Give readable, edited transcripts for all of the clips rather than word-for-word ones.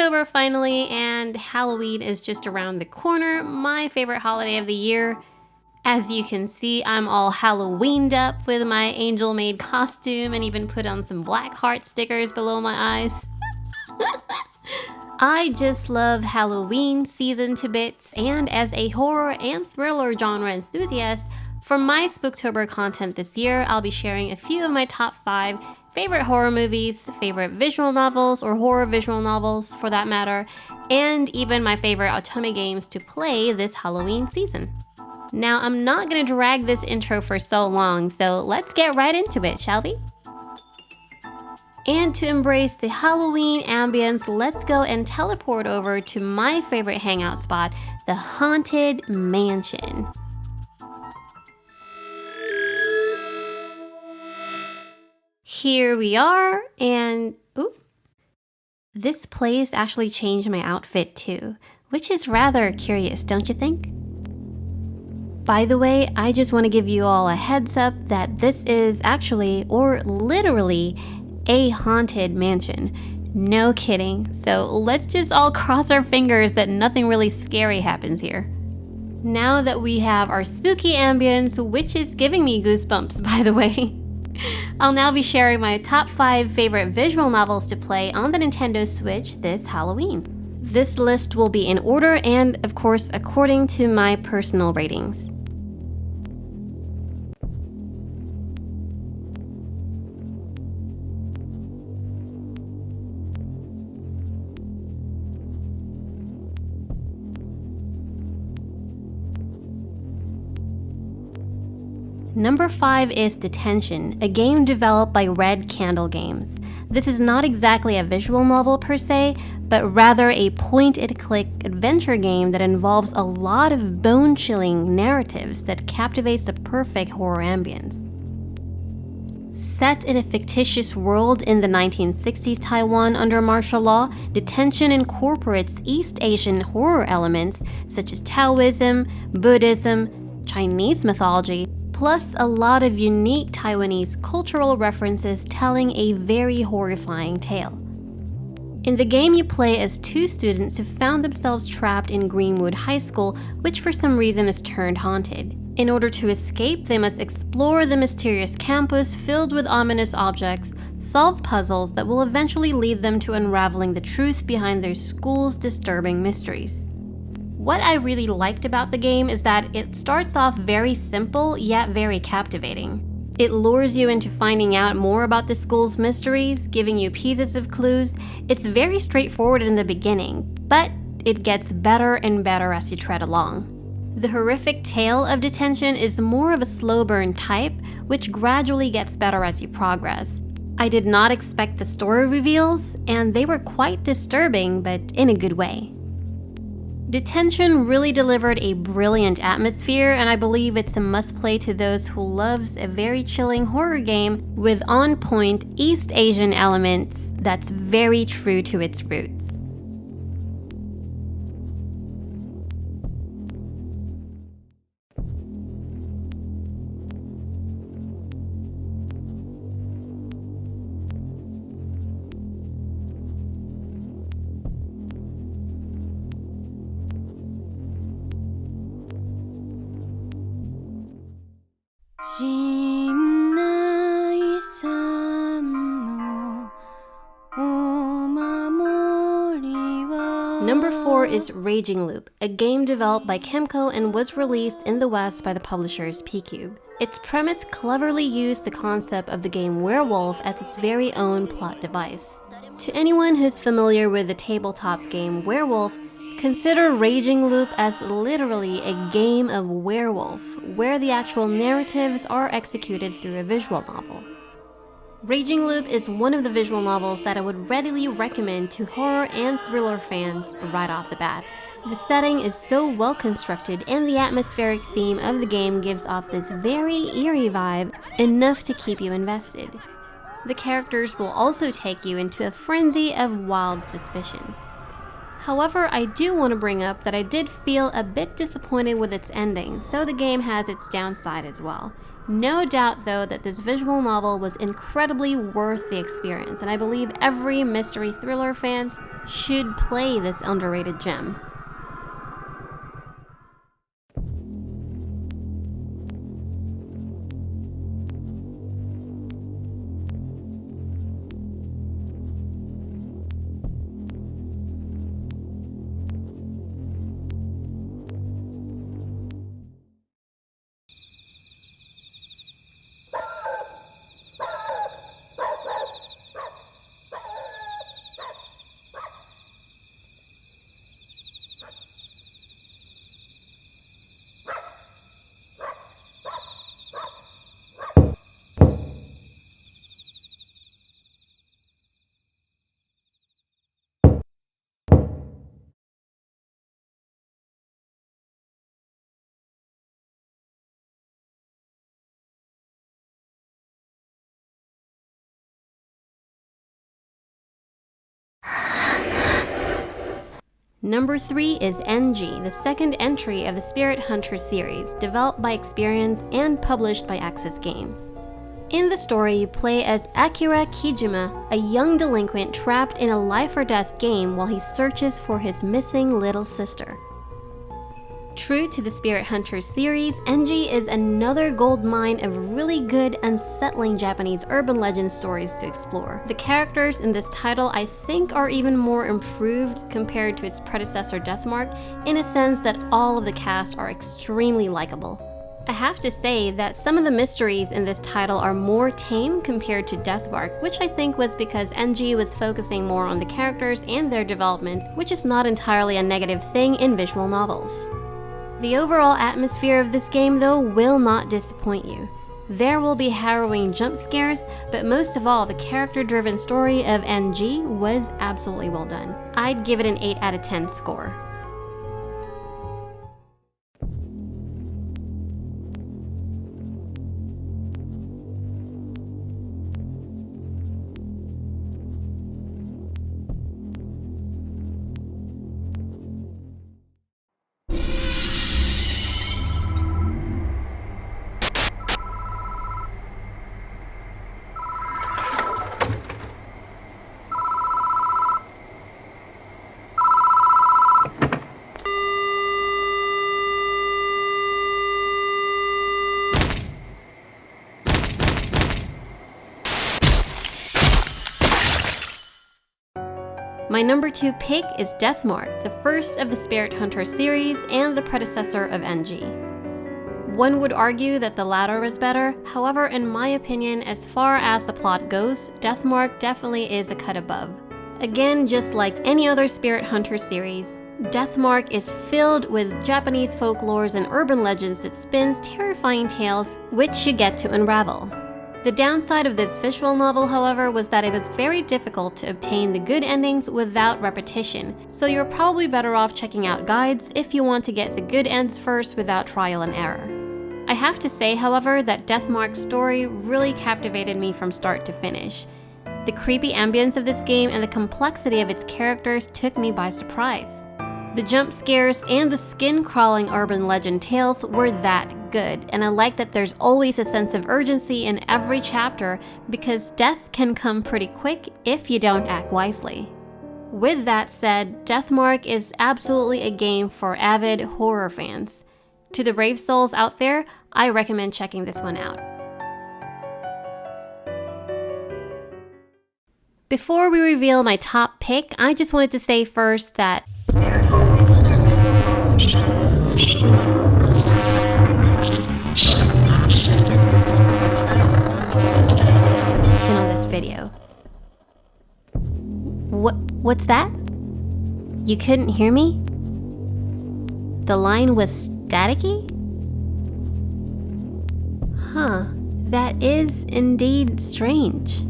October finally, and Halloween is just around the corner, my favorite holiday of the year. As you can see, I'm all Halloweened up with my angel-made costume and even put on some black heart stickers below my eyes. I just love Halloween season to bits, and as a horror and thriller genre enthusiast, for my Spooktober content this year, I'll be sharing a few of my top 5 favorite horror movies, favorite visual novels, or horror visual novels for that matter, and even my favorite Otome games to play this Halloween season. Now, I'm not gonna drag this intro for so long, so let's get right into it, shall we? And to embrace the Halloween ambience, let's go and teleport over to my favorite hangout spot, the Haunted Mansion. Here we are, and ooh, this place actually changed my outfit too, which is rather curious, don't you think? By the way, I just want to give you all a heads up that this is actually, or literally, a haunted mansion. No kidding. So let's just all cross our fingers that nothing really scary happens here. Now that we have our spooky ambience, which is giving me goosebumps by the way, I'll now be sharing my top 5 favorite visual novels to play on the Nintendo Switch this Halloween. This list will be in order and, of course, according to my personal ratings. Number 5 is Detention, a game developed by Red Candle Games. This is not exactly a visual novel per se, but rather a point-and-click adventure game that involves a lot of bone-chilling narratives that captivates the perfect horror ambience. Set in a fictitious world in the 1960s Taiwan under martial law, Detention incorporates East Asian horror elements such as Taoism, Buddhism, Chinese mythology, plus a lot of unique Taiwanese cultural references telling a very horrifying tale. In the game, you play as 2 students who found themselves trapped in Greenwood High School, which for some reason is turned haunted. In order to escape, they must explore the mysterious campus filled with ominous objects, solve puzzles that will eventually lead them to unraveling the truth behind their school's disturbing mysteries. What I really liked about the game is that it starts off very simple, yet very captivating. It lures you into finding out more about the school's mysteries, giving you pieces of clues. It's very straightforward in the beginning, but it gets better and better as you tread along. The horrific tale of Detention is more of a slow burn type, which gradually gets better as you progress. I did not expect the story reveals, and they were quite disturbing, but in a good way. Detention really delivered a brilliant atmosphere, and I believe it's a must-play to those who loves a very chilling horror game with on-point East Asian elements that's very true to its roots. Number 4 is Raging Loop, a game developed by Kemco and was released in the West by the publishers PQube. Its premise cleverly used the concept of the game Werewolf as its very own plot device. To anyone who's familiar with the tabletop game Werewolf, consider Raging Loop as literally a game of werewolf, where the actual narratives are executed through a visual novel. Raging Loop is one of the visual novels that I would readily recommend to horror and thriller fans right off the bat. The setting is so well constructed, and the atmospheric theme of the game gives off this very eerie vibe, enough to keep you invested. The characters will also take you into a frenzy of wild suspicions. However, I do want to bring up that I did feel a bit disappointed with its ending, so the game has its downside as well. No doubt though that this visual novel was incredibly worth the experience, and I believe every mystery thriller fans should play this underrated gem. Number 3 is NG, the second entry of the Spirit Hunter series, developed by Experience and published by Aksys Games. In the story, you play as Akira Kijima, a young delinquent trapped in a life-or-death game while he searches for his missing little sister. True to the Spirit Hunter series, NG is another gold mine of really good, unsettling Japanese urban legend stories to explore. The characters in this title I think are even more improved compared to its predecessor Deathmark, in a sense that all of the cast are extremely likable. I have to say that some of the mysteries in this title are more tame compared to Deathmark, which I think was because NG was focusing more on the characters and their development, which is not entirely a negative thing in visual novels. The overall atmosphere of this game, though, will not disappoint you. There will be harrowing jump scares, but most of all, the character-driven story of NG was absolutely well done. I'd give it an 8 out of 10 score. My number 2 pick is Deathmark, the first of the Spirit Hunter series and the predecessor of NG. One would argue that the latter was better, however, in my opinion, as far as the plot goes, Deathmark definitely is a cut above. Again, just like any other Spirit Hunter series, Deathmark is filled with Japanese folklores and urban legends that spins terrifying tales which you get to unravel. The downside of this visual novel, however, was that it was very difficult to obtain the good endings without repetition, so you're probably better off checking out guides if you want to get the good ends first without trial and error. I have to say, however, that Deathmark's story really captivated me from start to finish. The creepy ambience of this game and the complexity of its characters took me by surprise. The jump scares and the skin-crawling urban legend tales were that good, and I like that there's always a sense of urgency in every chapter because death can come pretty quick if you don't act wisely. With that said, Deathmark is absolutely a game for avid horror fans. To the brave souls out there, I recommend checking this one out. Before we reveal my top pick, I just wanted to say first that there have been other visual on this video. What's that? You couldn't hear me? The line was staticky? Huh, that is indeed strange.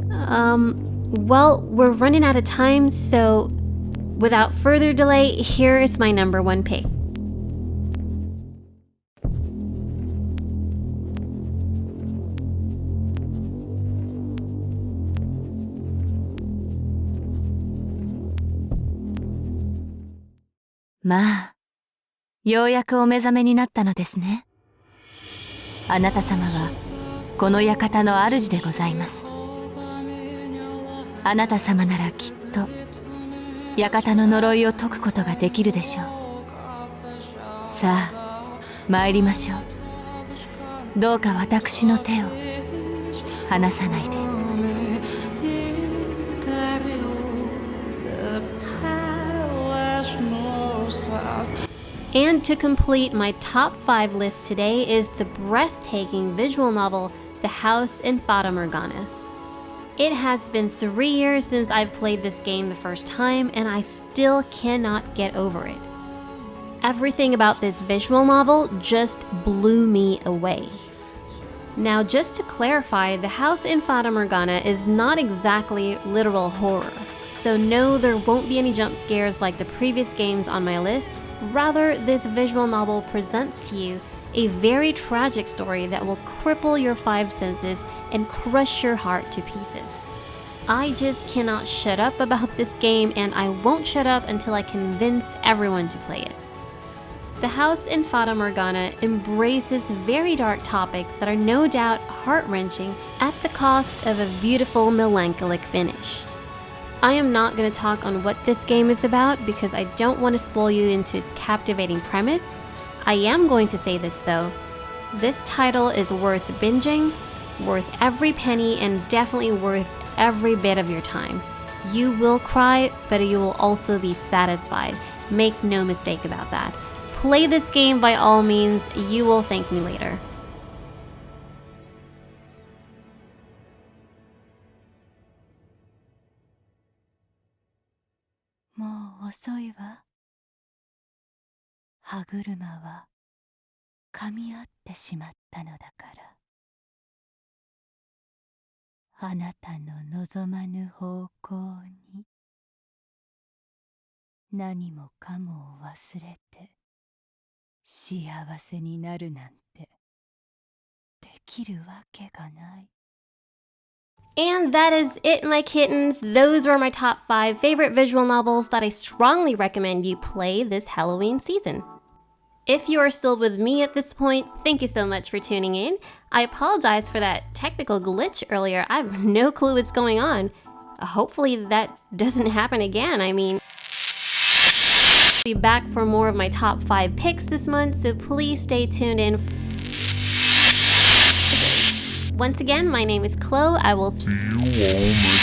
Well, we're running out of time, so without further delay, here is my number 1 pick. まあ、ようやくお目覚めになったのですね。あなた様はこの館の主でございます。あなた様ならきっと館の呪いを解くことができるでしょう。さあ、参りましょう。どうか私の手を離さないで。And to complete my top 5 list today is the breathtaking visual novel The House in Fata Morgana. It has been 3 years since I've played this game the first time, and I still cannot get over it. Everything about this visual novel just blew me away. Now, just to clarify, The House in Fata Morgana is not exactly literal horror. So no, there won't be any jump scares like the previous games on my list. Rather, this visual novel presents to you a very tragic story that will cripple your 5 senses and crush your heart to pieces. I just cannot shut up about this game, and I won't shut up until I convince everyone to play it. The House in Fata Morgana embraces very dark topics that are no doubt heart-wrenching at the cost of a beautiful melancholic finish. I am not going to talk on what this game is about because I don't want to spoil you into its captivating premise. I am going to say this though. This title is worth binging, worth every penny, and definitely worth every bit of your time. You will cry, but you will also be satisfied. Make no mistake about that. Play this game by all means. You will thank me later. もう遅いわ。歯車は噛み合ってしまったのだから。あなたの望まぬ方向に何もかもを忘れて幸せになるなんてできるわけがない。And that is it, my kittens. Those are my top 5 favorite visual novels that I strongly recommend you play this Halloween season. If you are still with me at this point, thank you so much for tuning in. I apologize for that technical glitch earlier. I have no clue what's going on. Hopefully that doesn't happen again. I mean, I'll be back for more of my top 5 picks this month, so please stay tuned in. Once again, my name is Chloe. I will see you all next